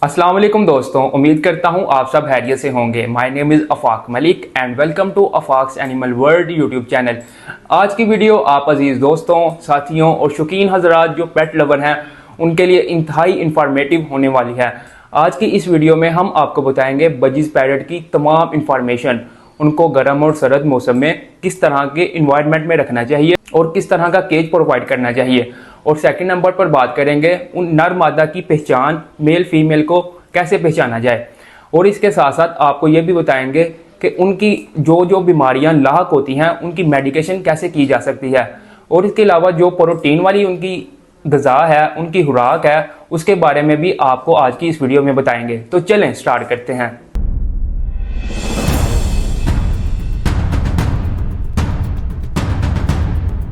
अस्सलाम वालेकुम दोस्तों, उम्मीद करता हूँ आप सब खैरियत से होंगे। My name is Afaq Malik and welcome to Afaq's animal world YouTube channel. आज की वीडियो आप अजीज़ दोस्तों, साथियों और शौकीन हजरात जो पेट लवर हैं उनके लिए इंतहाई इंफॉर्मेटिव होने वाली है। आज की इस वीडियो में हम आपको बताएंगे बजीज़ पैरट की तमाम इंफॉर्मेशन, उनको गर्म और सर्द मौसम में किस तरह के इन्वायरमेंट में रखना चाहिए और किस तरह का केज प्रोवाइड करना चाहिए। और सेकंड नंबर पर बात करेंगे उन नर मादा की पहचान, मेल फीमेल को कैसे पहचाना जाए। और इसके साथ साथ आपको ये भी बताएंगे कि उनकी जो बीमारियां लाक होती हैं उनकी मेडिकेशन कैसे की जा सकती है। और इसके अलावा जो प्रोटीन वाली उनकी ग़िज़ा है, उनकी खुराक है, उसके बारे में भी आपको आज की इस वीडियो में बताएंगे। तो चलें स्टार्ट करते हैं।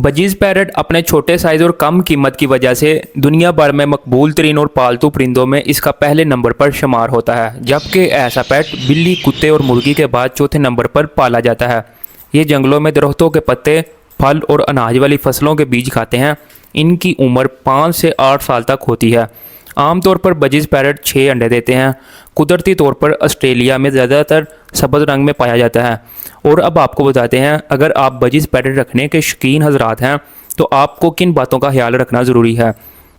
बजीज़ पैरट अपने छोटे साइज़ और कम कीमत की वजह से दुनिया भर में मकबूल तरीन और पालतू परिंदों में इसका पहले नंबर पर शुमार होता है, जबकि ऐसा पेट बिल्ली, कुत्ते और मुर्गी के बाद चौथे नंबर पर पाला जाता है। ये जंगलों में दरख्तों के पत्ते, फल और अनाज वाली फसलों के बीज खाते हैं। इनकी उम्र 5 से 8 साल तक होती है। आमतौर पर बजीज़ पैरट 6 अंडे देते हैं। कुदरती तौर पर ऑस्ट्रेलिया में ज़्यादातर सब्ज़ रंग में पाया जाता है। और अब आपको बताते हैं, अगर आप बजीज़ पैरट रखने के शौकीन हजरात हैं तो आपको किन बातों का ख्याल रखना ज़रूरी है।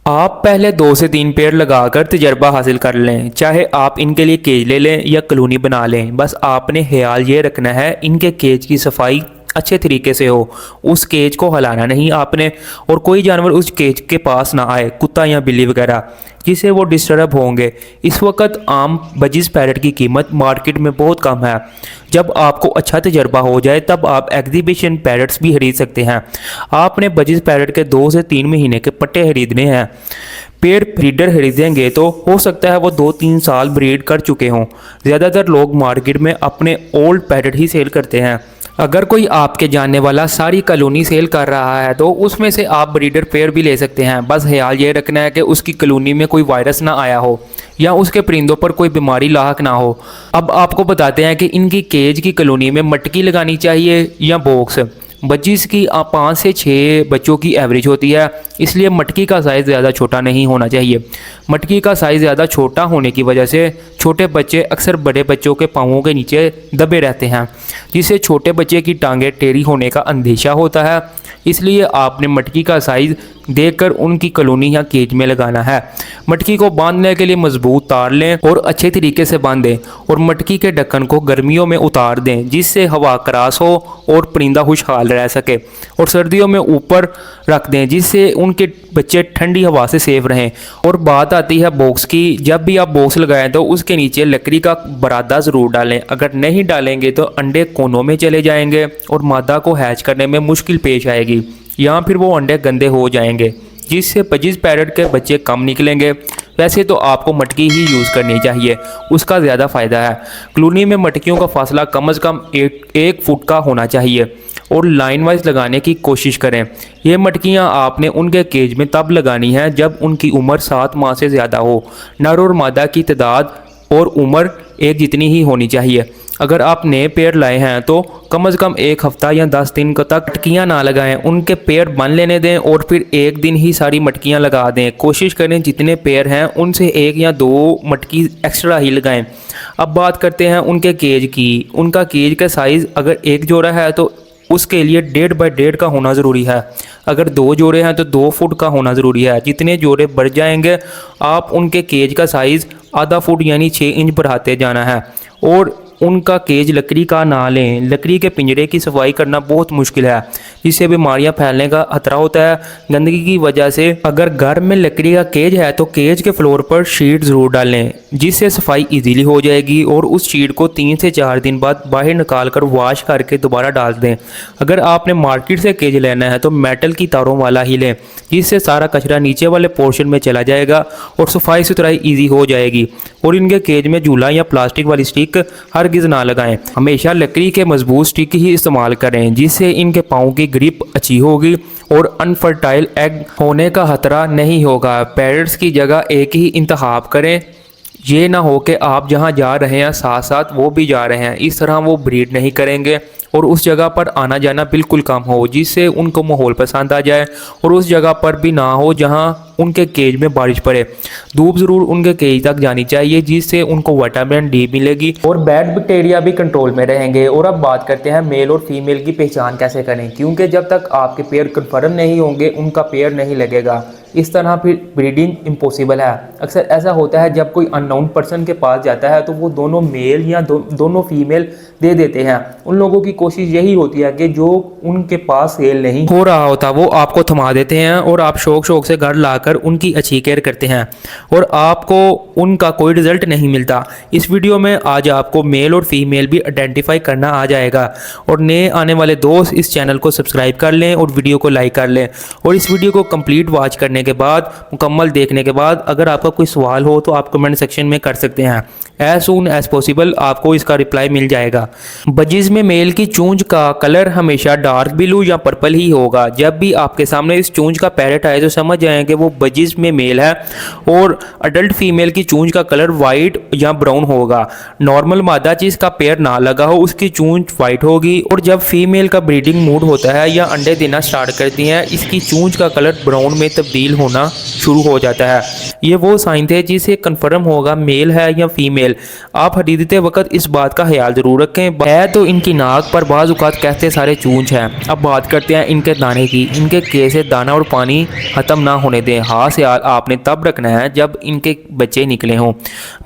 आप पहले 2 से 3 पेड़ लगाकर तजर्बा हासिल कर लें। चाहे आप इनके लिए केज ले लें या कॉलोनी बना लें, बस आपने ख्याल ये रखना है इनके केज की सफाई अच्छे तरीके से हो। उस केज को हिलाना नहीं आपने, और कोई जानवर उस केज के पास ना आए, कुत्ता या बिल्ली वगैरह, जिससे वो डिस्टर्ब होंगे। इस वक्त आम बजीज़ पैरट की कीमत मार्केट में बहुत कम है। जब आपको अच्छा तजर्बा हो जाए तब आप एग्जीबिशन पैरट्स भी खरीद सकते हैं। आपने बजीज़ पैरट के 2 से 3 महीने के पट्टे खरीदने हैं। पेड़ ब्रीडर खरीदेंगे तो हो सकता है वो 2-3 साल ब्रीड कर चुके हों। ज़्यादातर लोग मार्केट में अपने ओल्ड पैरट ही सेल करते हैं। अगर कोई आपके जानने वाला सारी कॉलोनी सेल कर रहा है तो उसमें से आप ब्रीडर पेयर भी ले सकते हैं। बस ख्याल ये रखना है कि उसकी कॉलोनी में कोई वायरस ना आया हो या उसके परिंदों पर कोई बीमारी लाक ना हो। अब आपको बताते हैं कि इनकी केज की कॉलोनी में मटकी लगानी चाहिए या बॉक्स। बजीज़ की 5 से 6 बच्चों की एवरेज होती है, इसलिए मटकी का साइज़ ज़्यादा छोटा नहीं होना चाहिए। मटकी का साइज़ ज़्यादा छोटा होने की वजह से छोटे बच्चे अक्सर बड़े बच्चों के पाँवों के नीचे दबे रहते हैं, जिससे छोटे बच्चे की टांगें टेढ़ी होने का अंदेशा होता है। इसलिए आपने मटकी का साइज़ देखकर उनकी कॉलोनी या केज में लगाना है। मटकी को बांधने के लिए मजबूत तार लें और अच्छे तरीके से बांधें, और मटकी के ढक्कन को गर्मियों में उतार दें जिससे हवा क्रॉस हो और परिंदा खुशहाल रह सके, और सर्दियों में ऊपर रख दें जिससे उनके बच्चे ठंडी हवा से सेफ रहें। और बात आती है बॉक्स की, जब भी आप बॉक्स लगाएं तो उसके नीचे लकड़ी का बरादा ज़रूर डालें। अगर नहीं डालेंगे तो अंडे कोनों में चले जाएंगे और मादा को हैच करने में मुश्किल पेश आएगी, या फिर वो अंडे गंदे हो जाएंगे जिससे बजीज़ पैरट के बच्चे कम निकलेंगे। वैसे तो आपको मटकी ही यूज़ करनी चाहिए, उसका ज़्यादा फ़ायदा है। कॉलोनी में मटकियों का फासला कम से कम 1 फुट का होना चाहिए और लाइन वाइज लगाने की कोशिश करें। ये मटकियाँ आपने उनके केज में तब लगानी है जब उनकी उम्र 7 माह से ज़्यादा हो। नर और मादा की तादाद और उम्र एक जितनी ही होनी चाहिए। अगर आप नए पेड़ लाए हैं तो कम से कम 1 हफ्ता या 10 दिन तक मटकियाँ ना लगाएं, उनके पेड़ बन लेने दें और फिर 1 दिन ही सारी मटकियाँ लगा दें। कोशिश करें जितने पेड़ हैं उनसे 1 या 2 मटकी एक्स्ट्रा ही लगाएं। अब बात करते हैं उनके केज की। उनका केज का साइज़ अगर 1 जोड़ा है तो उसके लिए 1.5 बाय 1.5 का होना ज़रूरी है। अगर 2 जोड़े हैं तो 2 फुट का होना ज़रूरी है। जितने जोड़े बढ़ जाएंगे आप उनके केज का साइज़ आधा फुट यानी 6 इंच बढ़ाते जाना है। और उनका केज लकड़ी का ना लें। लकड़ी के पिंजरे की सफाई करना बहुत मुश्किल है, जिससे बीमारियां फैलने का खतरा होता है गंदगी की वजह से। अगर घर में लकड़ी का केज है तो केज के फ्लोर पर शीट ज़रूर डालें, जिससे सफाई इजीली हो जाएगी। और उस शीट को 3 से 4 दिन बाद बाहर निकाल कर वॉश करके दोबारा डाल दें। अगर आपने मार्केट से केज लेना है तो मेटल की तारों वाला ही लें, जिससे सारा कचरा नीचे वाले पोर्शन में चला जाएगा और सफाई सुथराई ईजी हो जाएगी। और इनके केज में झूला या प्लास्टिक वाली स्टिक हरगिज़ ना लगाएं। हमेशा लकड़ी के मजबूत स्टिक ही इस्तेमाल करें, जिससे इनके पाँव की ग्रिप अच्छी होगी और अनफर्टाइल एग होने का खतरा नहीं होगा। पैरट्स की जगह एक ही इंतखाब करें, ये ना हो कि आप जहाँ जा रहे हैं साथ साथ वो भी जा रहे हैं। इस तरह वो ब्रीड नहीं करेंगे और उस जगह पर आना जाना बिल्कुल कम हो, जिससे उनको माहौल पसंद आ जाए, और उस जगह पर भी ना हो जहाँ उनके केज में बारिश पड़े। धूप ज़रूर उनके केज तक जानी चाहिए जिससे उनको विटामिन डी मिलेगी और बैड बैक्टीरिया भी कंट्रोल में रहेंगे। और अब बात करते हैं मेल और फीमेल की पहचान कैसे करें, क्योंकि जब तक आपके पेयर कन्फर्म नहीं होंगे उनका पेयर नहीं लगेगा। इस तरह फिर ब्रीडिंग इम्पॉसिबल है। अक्सर ऐसा होता है जब कोई अननोन पर्सन के पास जाता है तो वो दोनों मेल या दोनों फीमेल दे देते हैं। उन लोगों की कोशिश यही होती है कि जो उनके पास सेल नहीं हो रहा होता वो आपको थमा देते हैं और आप शौक शौक से घर लाकर उनकी अच्छी केयर करते हैं और आपको उनका कोई रिजल्ट नहीं मिलता। इस वीडियो में आज आपको मेल और फीमेल भी आइडेंटिफाई करना आ जाएगा। और नए आने वाले दोस्त इस चैनल को सब्सक्राइब कर लें और वीडियो को लाइक कर लें। और इस वीडियो को कंप्लीट वॉच करने के बाद, मुकम्मल देखने के बाद, अगर आपका कोई सवाल हो तो आप कमेंट सेक्शन में कर सकते हैं। एज सून एज पॉसिबल आपको इसका रिप्लाई मिल जाएगा। बजीज में मेल की चूंज का कलर हमेशा डार्क ब्लू या पर्पल ही होगा। जब भी आपके सामने इस चूंज का पैरेट आए तो समझ जाएं कि वो बजीज में मेल है। और अडल्ट फीमेल की चूंज का कलर वाइट या ब्राउन होगा। नॉर्मल मादा जिसका पेयर ना लगा हो उसकी चूंज वाइट होगी। और जब फीमेल का ब्रीडिंग मूड होता है या अंडे देना स्टार्ट करती है इसकी चूंज का कलर ब्राउन में तब्दील होना शुरू हो जाता है। ये वो साइन थे जिससे कंफर्म होगा मेल है या फीमेल। आप खरीदते वक्त इस बात का ख्याल जरूर रखें। है तो इनकी नाक पर बाज़ औक़ात कहते सारे चूंज हैं। अब बात करते हैं इनके दाने की। इनके के से दाना और पानी ख़त्म ना होने दें। हाथ से आपने तब रखना है जब इनके बच्चे निकले हों।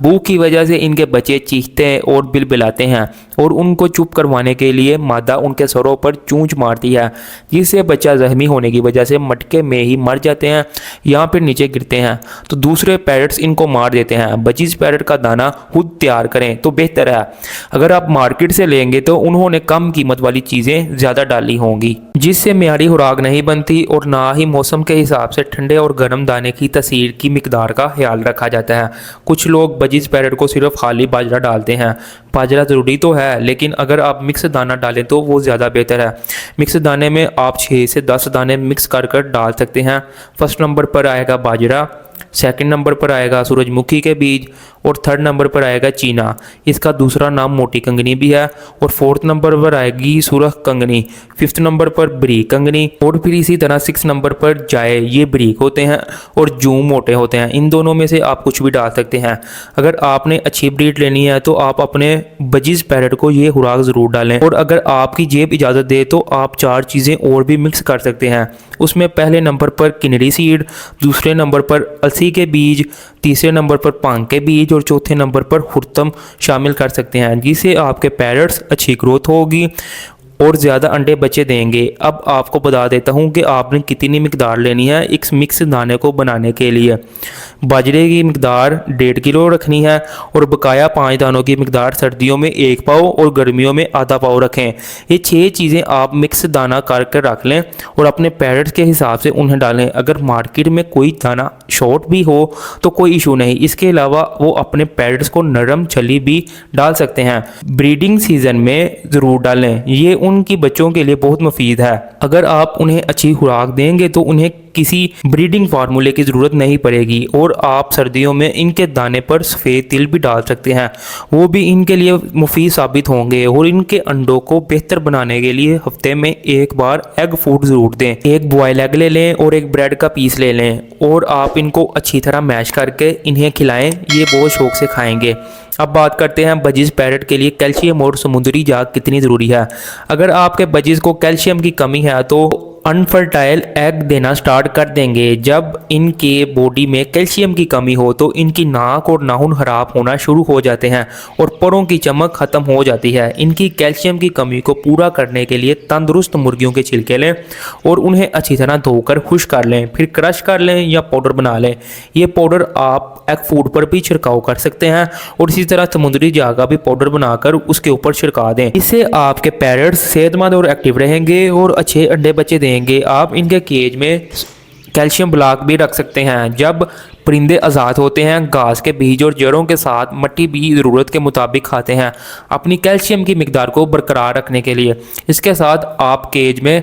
भूख की वजह से इनके बच्चे चीखते और बिलबिलाते हैं और उनको चुप करवाने के लिए मादा उनके सरों पर चूंच मारती है जिससे बच्चा जख्मी होने की वजह से मटके में ही मर जाते हैं या फिर नीचे गिरते हैं तो दूसरे पैरट्स इनको मार देते हैं। बजीज पैरट का दाना खुद तैयार करें तो बेहतर है। अगर आप मार्केट से लेंगे तो उन्होंने कम कीमत वाली चीज़ें ज़्यादा डाली होंगी जिससे मियारी खुराक नहीं बनती और ना ही मौसम के हिसाब से ठंडे और गर्म दाने की तसीर की मिकदार का ख्याल रखा जाता है। कुछ लोग बजीज पैरट को सिर्फ खाली बाजरा डालते हैं। बाजरा ज़रूरी तो है लेकिन अगर आप मिक्स दाना डालें तो वो ज़्यादा बेहतर है। मिक्स दाने में आप 6 से 10 दाने मिक्स कर डाल सकते हैं। फर्स्ट नंबर पर आएगा बाजरा, सेकंड नंबर पर आएगा सूरजमुखी के बीज और थर्ड नंबर पर आएगा चीना। इसका दूसरा नाम मोटी कंगनी भी है। और फोर्थ नंबर पर आएगी सुरख कंगनी, फिफ्थ नंबर पर बरीक कंगनी और फिर इसी तरह 6 नंबर पर जाए। ये बरीक होते हैं और जूम मोटे होते हैं। इन दोनों में से आप कुछ भी डाल सकते हैं। अगर आपने अच्छी ब्रीड लेनी है तो आप अपने बजीज पैरट को ये खुराक ज़रूर डालें। और अगर आपकी जेब इजाज़त दे तो आप 4 चीज़ें और भी मिक्स कर सकते हैं। उसमें पहले नंबर पर किनरी सीड, दूसरे नंबर पर अलसी के बीज, तीसरे नंबर पर पांग के बीज और चौथे नंबर पर हुर्तम शामिल कर सकते हैं जिससे आपके पैरट्स अच्छी ग्रोथ होगी और ज़्यादा अंडे बच्चे देंगे। अब आपको बता देता हूँ कि आपने कितनी मिकदार लेनी है इस मिक्स दाने को बनाने के लिए। बाजरे की मिकदार 1.5 किलो रखनी है और बकाया 5 दानों की मिकदार सर्दियों में 1 पाव और गर्मियों में आधा पाव रखें। ये 6 चीज़ें आप मिक्स दाना करके रख लें और अपने पैरट्स के हिसाब से उन्हें डालें। अगर मार्केट में कोई दाना शॉर्ट भी हो तो कोई इशू नहीं। इसके अलावा वो अपने पैरट्स को नरम छली भी डाल सकते हैं। ब्रीडिंग सीजन में ज़रूर डालें, ये उनकी बच्चों के लिए बहुत मुफीद है। अगर आप उन्हें अच्छी खुराक देंगे तो उन्हें किसी ब्रीडिंग फार्मूले की ज़रूरत नहीं पड़ेगी। और आप सर्दियों में इनके दाने पर सफ़ेद तिल भी डाल सकते हैं, वो भी इनके लिए मुफीद साबित होंगे। और इनके अंडों को बेहतर बनाने के लिए हफ्ते में 1 बार एग फूड ज़रूर दें। एक बॉयल एग ले लें और एक ब्रेड का पीस ले लें और आप इनको अच्छी तरह मैश करके इन्हें खिलाएं, ये बहुत शौक से खाएंगे। अब बात करते हैं बजीज पैरट के लिए कैल्शियम और समुद्री जाग कितनी ज़रूरी है। अगर आपके बजीज को कैल्शियम की कमी है तो अनफर्टाइल एग देना स्टार्ट कर देंगे। जब इनके बॉडी में कैल्शियम की कमी हो तो इनकी नाक और नाखून खराब होना शुरू हो जाते हैं और परों की चमक ख़त्म हो जाती है। इनकी कैल्शियम की कमी को पूरा करने के लिए तंदुरुस्त मुर्गियों के छिलके लें और उन्हें अच्छी तरह धोकर खुश्क कर लें, फिर क्रश कर लें या पाउडर बना लें। ये पाउडर आप एग फूड पर भी छिड़काव कर सकते हैं और इसी तरह समुद्री जाग का भी पाउडर बनाकर उसके ऊपर छिड़का दें। इससे आपके पैरट्स सेहतमंद और एक्टिव रहेंगे और अच्छे अंडे बच्चे देंगे। आप इनके केज में कैल्शियम ब्लॉक भी रख सकते हैं। जब परिंदे आज़ाद होते हैं घास के बीज और जड़ों के साथ मट्टी भी ज़रूरत के मुताबिक खाते हैं अपनी कैल्शियम की मिकदार को बरकरार रखने के लिए। इसके साथ आप केज में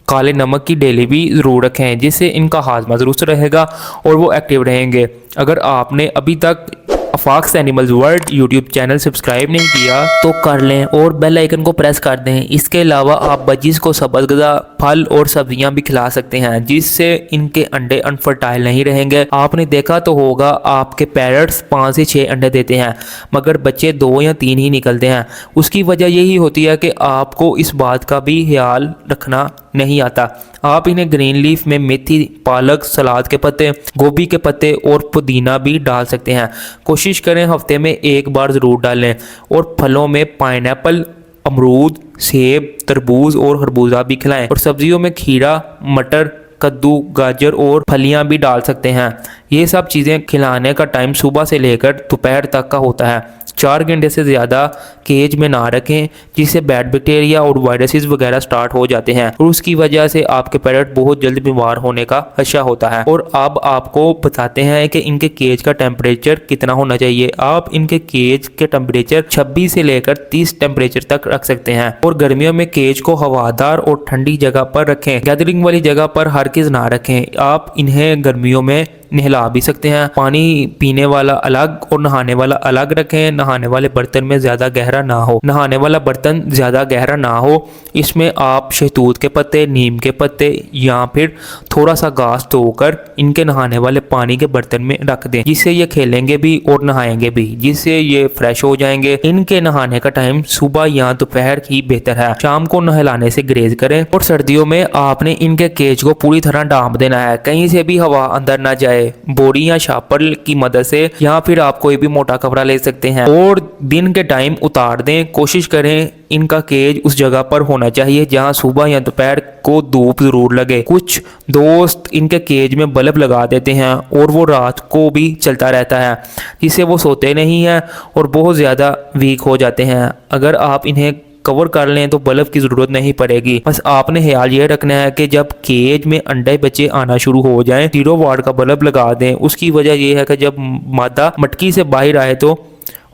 काले नमक की डेली भी ज़रूर रखें जिससे इनका हाजमा दुरुस्त रहेगा और वो एक्टिव रहेंगे। अगर आपने अभी तक Afaq's animals world YouTube channel subscribe नहीं किया तो कर लें और बेल आइकन को प्रेस कर दें। इसके अलावा आप बजीज को सब्ज़ ग़िज़ा फल और सब्जियां भी खिला सकते हैं, जिससे इनके अंडे अनफर्टाइल नहीं रहेंगे। आपने देखा तो होगा आपके पैरट्स 5 से 6 अंडे देते हैं मगर बच्चे 2 या 3 ही निकलते हैं। उसकी वजह यही होती है कि आपको इस बात का भी ख्याल रखना नहीं आता। आप इन्हें ग्रीन लीफ में मेथी, पालक, सलाद के पत्ते, गोभी के पत्ते और पुदीना भी डाल सकते हैं। कोशिश करें हफ्ते में 1 बार ज़रूर डालें। और फलों में पाइनएप्पल, अमरूद, सेब, तरबूज और खरबूजा भी खिलाएं। और सब्जियों में खीरा, मटर, कद्दू, गाजर और फलियां भी डाल सकते हैं। ये सब चीज़ें खिलाने का टाइम सुबह से लेकर दोपहर तक का होता है। 4 घंटे से ज़्यादा केज में ना रखें, जिससे बैड बैक्टीरिया और वायरसेस वगैरह स्टार्ट हो जाते हैं और उसकी वजह से आपके पैरट बहुत जल्द बीमार होने का खदशा होता है। और अब आपको बताते हैं कि इनके केज का टेम्परेचर कितना होना चाहिए। आप इनके केज के टेम्परेचर 26 से लेकर 30 टेम्परेचर तक रख सकते हैं। और गर्मियों में केज को हवादार और ठंडी जगह पर रखें, गैदरिंग वाली जगह पर हरगिज़ ना रखें। आप इन्हें गर्मियों में नहला भी सकते हैं। पानी पीने वाला अलग और नहाने वाला अलग रखें। नहाने वाले बर्तन में ज़्यादा गहरा ना हो। नहाने वाला बर्तन ज़्यादा गहरा ना हो, इसमें आप शहतूत के पत्ते, नीम के पत्ते या फिर थोड़ा सा घास धोकर इनके नहाने वाले पानी के बर्तन में रख दें, जिससे ये खेलेंगे भी और नहाएंगे भी, जिससे ये फ्रेश हो जाएंगे। इनके नहाने का टाइम सुबह या दोपहर ही बेहतर है। शाम को नहलाने से ग्रेज करें। और सर्दियों में आपने इनके केज को पूरी तरह ढांप देना है, कहीं से भी हवा अंदर ना जाए। बोरी या शापर की मदद से या फिर आप कोई भी मोटा कपड़ा ले सकते हैं और दिन के टाइम उतार दें। कोशिश करें इनका केज उस जगह पर होना चाहिए जहां सुबह या दोपहर को धूप जरूर लगे। कुछ दोस्त इनके केज में बल्ब लगा देते हैं और वो रात को भी चलता रहता है, जिससे वो सोते नहीं हैं और बहुत ज़्यादा वीक हो जाते हैं। अगर आप इन्हें कवर कर लें तो बल्ब की ज़रूरत नहीं पड़ेगी। बस आपने ख्याल ये रखना है कि जब केज में अंडे बच्चे आना शुरू हो जाएं, 0 वाट का बल्ब लगा दें। उसकी वजह यह है कि जब मादा मटकी से बाहर आए तो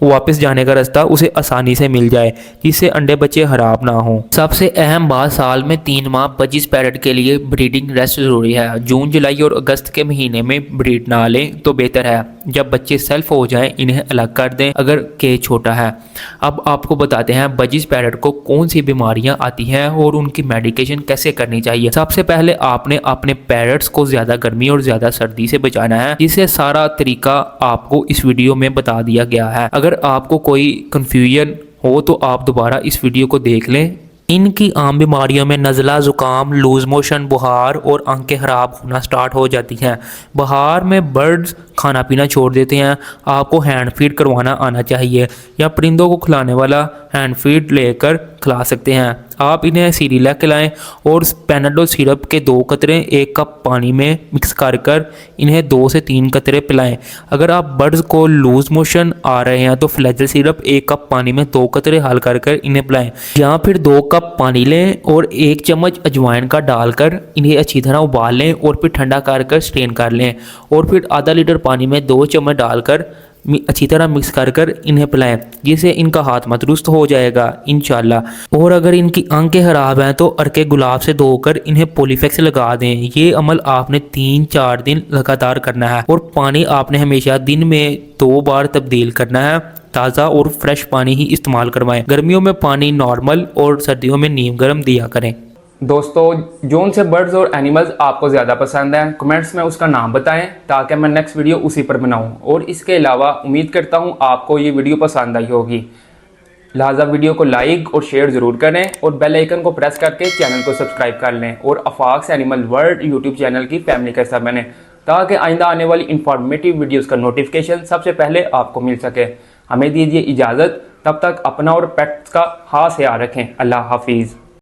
वापस जाने का रास्ता उसे आसानी से मिल जाए, जिससे अंडे बच्चे खराब ना हो। सबसे अहम बात, साल में 3 माह बजिस पैरट के लिए ब्रीडिंग रेस्ट जरूरी है। जून, जुलाई और अगस्त के महीने में ब्रीड ना लें तो बेहतर है। जब बच्चे सेल्फ हो जाएं इन्हें अलग कर दें अगर केज छोटा है। अब आपको बताते हैं बजिस पैरट को कौन सी बीमारियां आती हैं और उनकी मेडिकेशन कैसे करनी चाहिए। सबसे पहले आपने अपने पैरट्स को ज़्यादा गर्मी और ज़्यादा सर्दी से बचाना है, जिससे सारा तरीका आपको इस वीडियो में बता दिया गया है। अगर आपको कोई कन्फ्यूजन हो तो आप दोबारा इस वीडियो को देख लें। इनकी आम बीमारियों में नज़ला, ज़ुकाम, लूज मोशन, बुखार और आंखें ख़राब होना स्टार्ट हो जाती हैं। बुखार में बर्ड्स खाना पीना छोड़ देते हैं। आपको हैंड फीड करवाना आना चाहिए या परिंदों को खिलाने वाला हैंड फीड लेकर खिला सकते हैं। आप इन्हें सीरियलैक खिलाएं और पैनाडोल सिरप के 2 कतरे 1 कप पानी में मिक्स कर इन्हें 2 से 3 कतरे पिलाएं। अगर आप बर्ड्स को लूज मोशन आ रहे हैं तो फ्लैजल सिरप 1 कप पानी में 2 कतरे हल कर इन्हें पिलाएं, या फिर 2 कप पानी लें और 1 चम्मच अजवाइन का डालकर इन्हें अच्छी तरह उबाल लें और फिर ठंडा कर स्ट्रेन कर लें और फिर आधा लीटर पानी में 2 चम्मच डालकर अच्छी तरह मिक्स कर इन्हें पिलाएं, जिससे इनका हाथ दुरुस्त हो जाएगा इंशाल्लाह। और अगर इनकी आंखें खराब हैं तो अरके गुलाब से धोकर इन्हें पॉलीफेक्स लगा दें। ये अमल आपने 3-4 दिन लगातार करना है और पानी आपने हमेशा दिन में 2 बार तब्दील करना है। ताज़ा और फ्रेश पानी ही इस्तेमाल करवाएं। गर्मियों में पानी नॉर्मल और सर्दियों में नीम गर्म दिया करें। दोस्तों, जोन से बर्ड्स और एनिमल्स आपको ज़्यादा पसंद हैं, कमेंट्स में उसका नाम बताएं ताकि मैं नेक्स्ट वीडियो उसी पर बनाऊं। और इसके अलावा उम्मीद करता हूं आपको ये वीडियो पसंद आई होगी। लिहाजा वीडियो को लाइक और शेयर ज़रूर करें और बेल आइकन को प्रेस करके चैनल को सब्सक्राइब कर लें और अफाक्स एनिमल वर्ल्ड यूट्यूब चैनल की फैमिली का हिस्सा बनें, ताकि आइंदा आने वाली इंफॉर्मेटिव वीडियोज़ का नोटिफिकेशन सबसे पहले आपको मिल सके। हमें दीजिए इजाज़त, तब तक अपना और पेट्स का खास ख्याल रखें। अल्लाह हाफिज़।